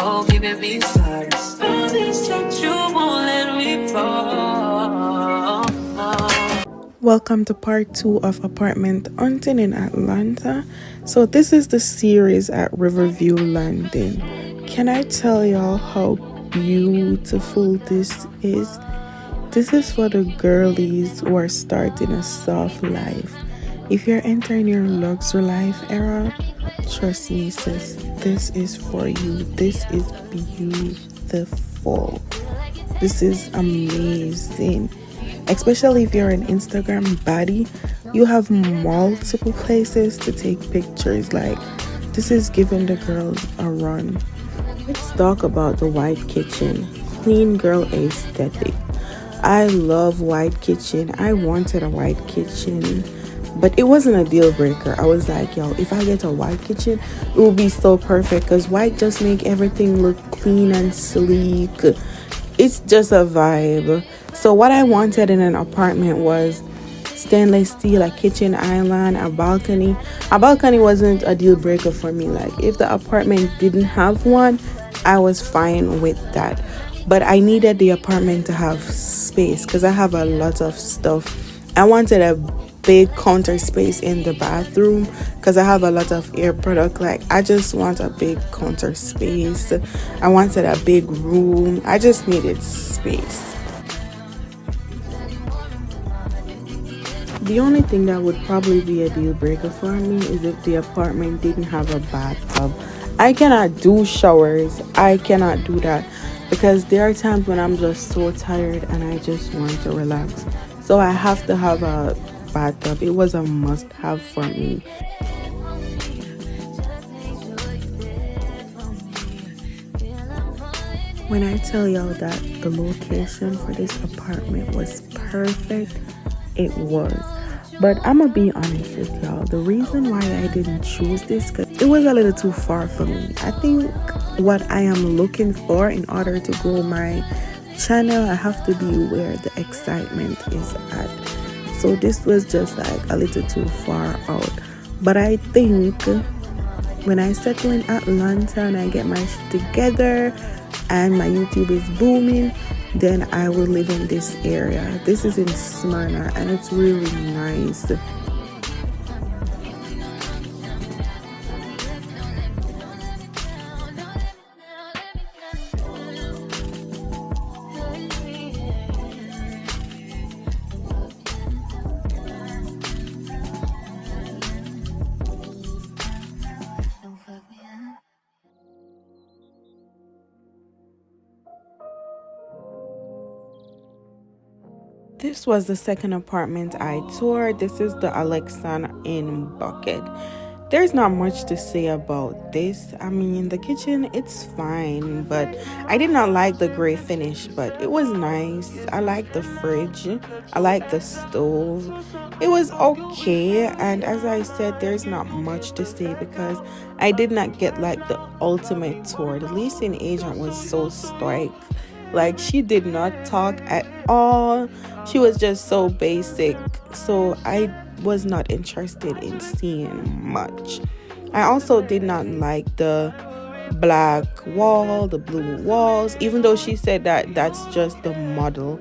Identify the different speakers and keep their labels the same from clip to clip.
Speaker 1: oh, giving me signs. Promise that you won't let me fall.
Speaker 2: Welcome to part 2 of apartment hunting in Atlanta. So this is the series at Riverview, London. Can I tell y'all how beautiful this is? This is for the girlies who are starting a soft life. If you're entering your luxury life era, trust me sis, this is for you. This is beautiful. This is amazing. Especially if you're an Instagram baddie, you have multiple places to take pictures. Like, this is giving the girls a run. Let's talk about the white kitchen. Clean girl aesthetic. I love white kitchen. I wanted a white kitchen, but it wasn't a deal breaker. I was like, yo, if I get a white kitchen, it will be so perfect because white just make everything look clean and sleek. It's just a vibe. So what I wanted in an apartment was stainless steel, a kitchen island, a balcony. A balcony wasn't a deal breaker for me. Like, if the apartment didn't have one, I was fine with that. But I needed the apartment to have space because I have a lot of stuff. I wanted a big counter space in the bathroom because I have a lot of air product. Like, I just want a big counter space. I wanted a big room. I just needed space. The only thing that would probably be a deal breaker for me is if the apartment didn't have a bathtub. I cannot do showers. I cannot do that because there are times when I'm just so tired and I just want to relax. So I have to have a bathtub. It was a must have for me. When I tell y'all that the location for this apartment was perfect, it was. But I'm gonna be honest with y'all. The reason why I didn't choose this, because it was a little too far for me. I think what I am looking for in order to grow my channel, I have to be where the excitement is at. So this was just like a little too far out. But I think when I settle in Atlanta and I get my shit together and my YouTube is booming, then I will live in this area. This is in Smyrna and it's really nice. This was the second apartment I toured. This is the Alexan in Buckhead. There's not much to say about this. I mean, the kitchen, it's fine, but I did not like the gray finish, but it was nice. I like the fridge. I like the stove. It was okay. And as I said, there's not much to say because I did not get like the ultimate tour. The leasing agent was so stoic. Like, she did not talk at all. She was just so basic. So I was not interested in seeing much. I also did not like the black wall, the blue walls, even though she said that that's just the model.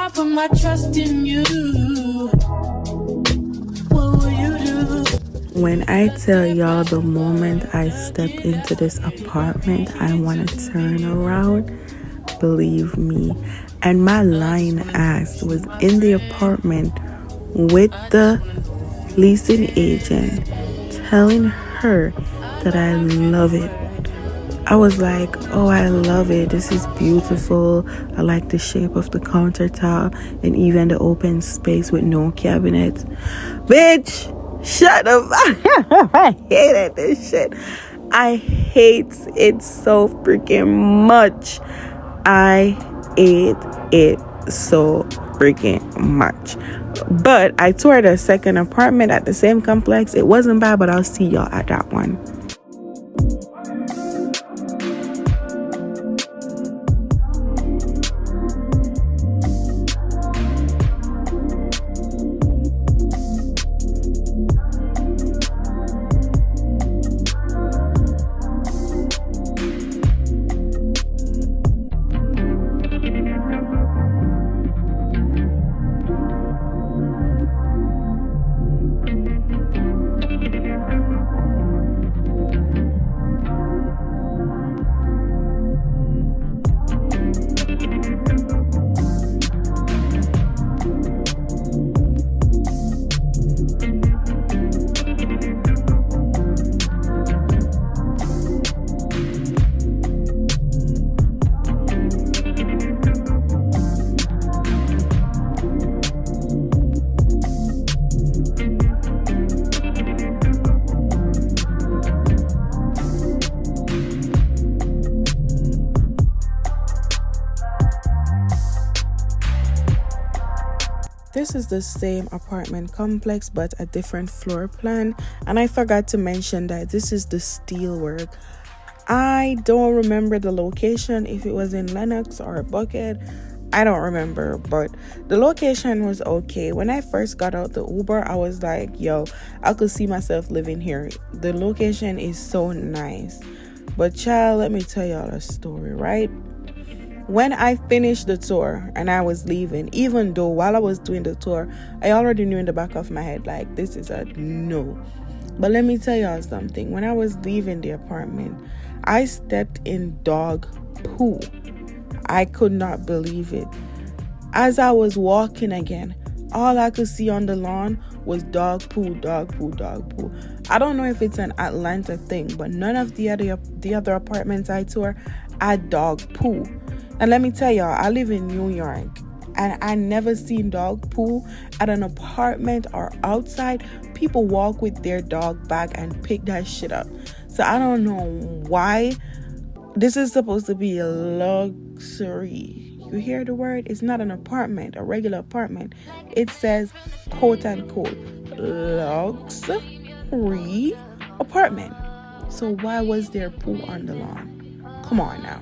Speaker 1: I put my trust in you, what will you do?
Speaker 2: When I tell y'all the moment I step into this apartment, I want to turn around, believe me. And my lying ass was in the apartment with the leasing agent telling her that I love it. I was like, oh, I love it. This is beautiful. I like the shape of the countertop and even the open space with no cabinets. Bitch, shut up. I hated this shit. I hate it so freaking much. I hate it so freaking much. But I toured a second apartment at the same complex. It wasn't bad, but I'll see y'all at that one. This is the same apartment complex but a different floor plan, and I forgot to mention that this is the steelwork. I don't remember the location, if it was in Lenox or Buckhead. I don't remember, but the location was okay. When I first got out the Uber, I was like, yo, I could see myself living here. The location is so nice. But child, let me tell y'all a story, right? When I finished the tour and I was leaving, even though while I was doing the tour, I already knew in the back of my head, like, this is a no. But let me tell y'all something. When I was leaving the apartment, I stepped in dog poo. I could not believe it. As I was walking again, all I could see on the lawn was dog poo, dog poo, dog poo. I don't know if it's an Atlanta thing, but none of the other apartments I tour had dog poo. And let me tell y'all, I live in New York, and I never seen dog poo at an apartment or outside. People walk with their dog bag and pick that shit up. So I don't know why. This is supposed to be a luxury. You hear the word? It's not an apartment, a regular apartment. It says, quote unquote, luxury apartment. So why was there poo on the lawn? Come on now.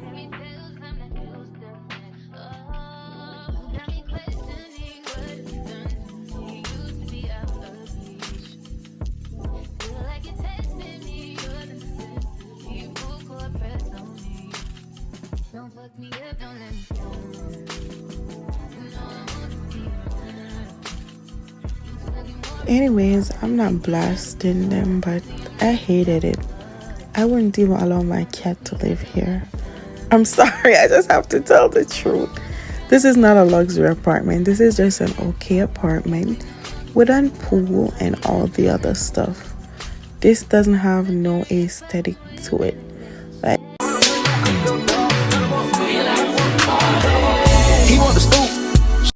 Speaker 2: Anyways, I'm not blasting them, but I hated it. I wouldn't even allow my cat to live here. I'm sorry, I just have to tell the truth. This is not a luxury apartment. This is just an okay apartment with a pool and all the other stuff. This doesn't have no aesthetic to it. Like,